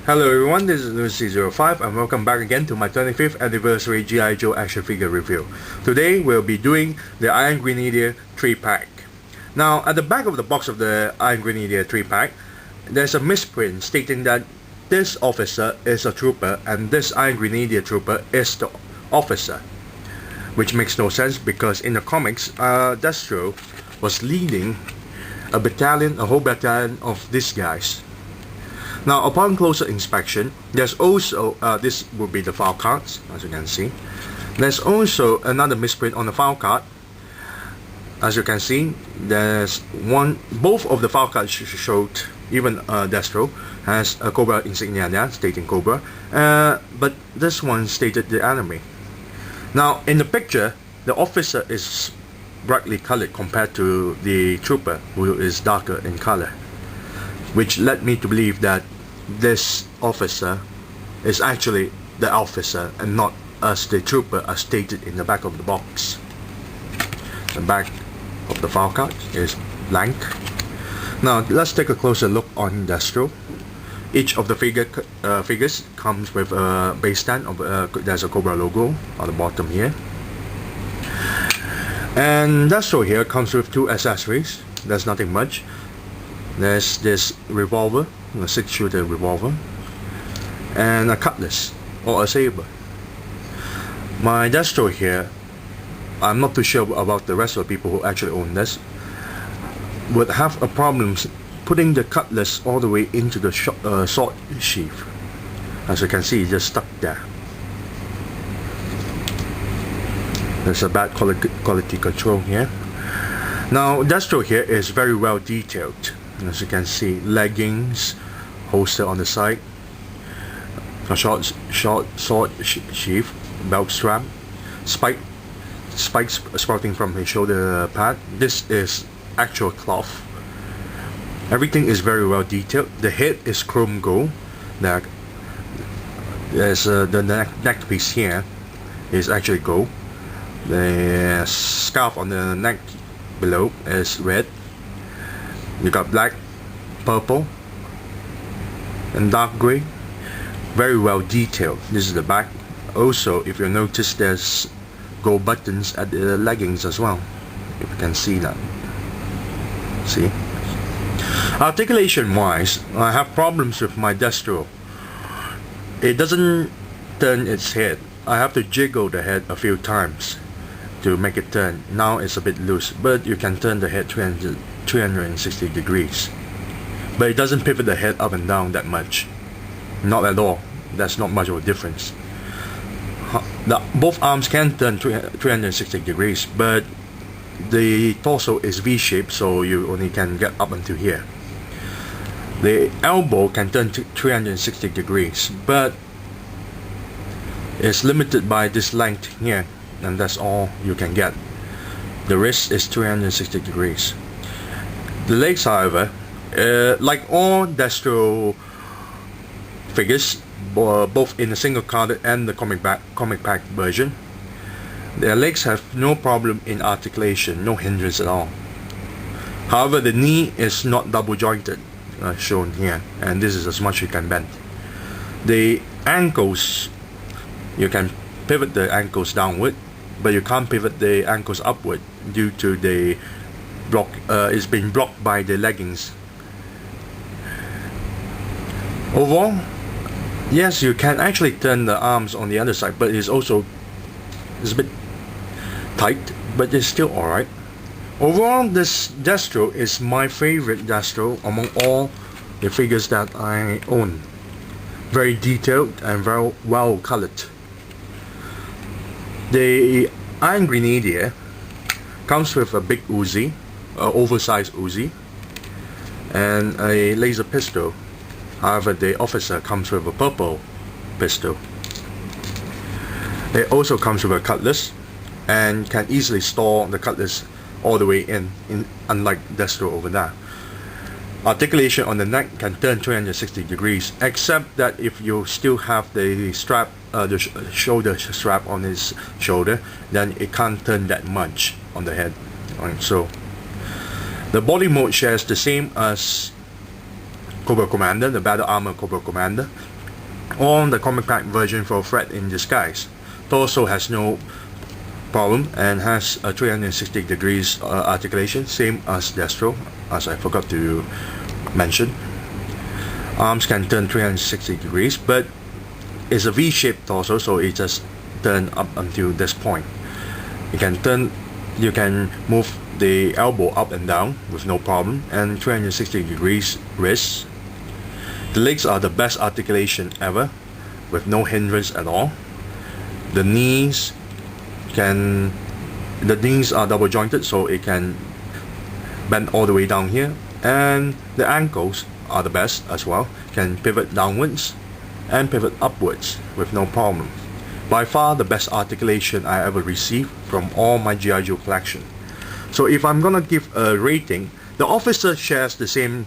Hello everyone, this is Lucy05 and welcome back again to my 25th Anniversary G.I. Joe action figure review. Today we'll be doing the Iron Grenadier 3-pack. Now at the back of the box of the Iron Grenadier 3-pack, there's a misprint stating that this officer is a trooper and this Iron Grenadier trooper is the officer. Which makes no sense because in the comics, Destro was leading a whole battalion of these guys. Now upon closer inspection, there's also, this will be the file cards, as you can see. There's also another misprint on the file card. As you can see, there's both of the file cards showed, even Destro has a Cobra insignia there, stating Cobra, but this one stated the enemy. Now in the picture, the officer is brightly colored compared to the trooper, who is darker in color, which led me to believe that this officer is actually the officer and not as the trooper as stated in the back of the box. The back of the file card is blank. Now let's take a closer look on Destro. Each of the figures comes with a base stand of there's a Cobra logo on the bottom here. And Destro here comes with two accessories. There's nothing much. There's this revolver, a 6-shooter revolver, and a cutlass or a saber. My Destro here, I'm not too sure about the rest of the people who actually own this, would have a problem putting the cutlass all the way into the sword sheath. As you can see, it's just stuck there. There's a bad quality control here. Now Destro here is very well detailed. As you can see, leggings, holster on the side, a short sword sheath, belt strap, spikes sprouting from his shoulder pad. This is actual cloth. Everything is very well detailed. The head is chrome gold. There's the neck piece here is actually gold. The scarf on the neck below is red. You got black, purple, and dark gray. Very well detailed. This is the back. Also, if you notice, there's gold buttons at the leggings as well. If you can see that. See? Articulation wise, I have problems with my Destro. It doesn't turn its head. I have to jiggle the head a few times to make it turn. Now it's a bit loose, but you can turn the head 360 degrees. But it doesn't pivot the head up and down that much. Not at all. That's not much of a difference. Both arms can turn 360 degrees, but the torso is V-shaped, so you only can get up until here. The elbow can turn to 360 degrees, but it's limited by this length here, and that's all you can get. The wrist is 360 degrees. The legs, however, like all Destro figures, both in the single carded and the comic pack version, their legs have no problem in articulation, no hindrance at all. However, the knee is not double jointed, shown here, and this is as much you can bend. The ankles, you can pivot the ankles downward, but you can't pivot the ankles upward due to the it's being blocked by the leggings. Overall, yes, you can actually turn the arms on the other side, but it's a bit tight, but it's still alright. Overall, this Destro is my favorite Destro among all the figures that I own. Very detailed and very well colored. The Iron Grenadier comes with a big Uzi, oversized Uzi, and a laser pistol. However, the officer comes with a purple pistol. It also comes with a cutlass and can easily store the cutlass all the way in unlike Destro over there. Articulation on the neck can turn 360 degrees, except that if you still have the strap, the shoulder strap on his shoulder, then it can't turn that much on the head. Right, so the body mode shares the same as Cobra Commander, the Battle Armor Cobra Commander, on the comic pack version for Threat in Disguise. Torso has no problem and has a 360 degrees articulation, same as Destro, as I forgot to mention. Arms can turn 360 degrees, but it's a V-shaped torso, so it just turn up until this point. You can move the elbow up and down with no problem, and 360 degrees wrists. The legs are the best articulation ever, with no hindrance at all. The knees are double jointed, so it can bend all the way down here, and the ankles are the best as well, can pivot downwards and pivot upwards with no problem. By far the best articulation I ever received from all my G.I. Joe collection. So if I'm gonna give a rating, the officer shares the same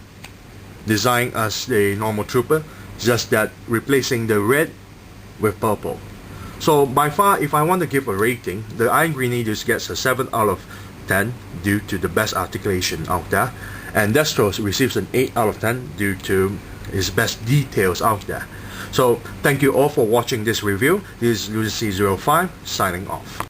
design as the normal trooper, just that replacing the red with purple. So by far, if I want to give a rating, the Iron Grenadier gets a 7 out of 10 due to the best articulation out there, and Destro receives an 8 out of 10 due to his best details out there. So thank you all for watching this review. This is Lucy05 signing off.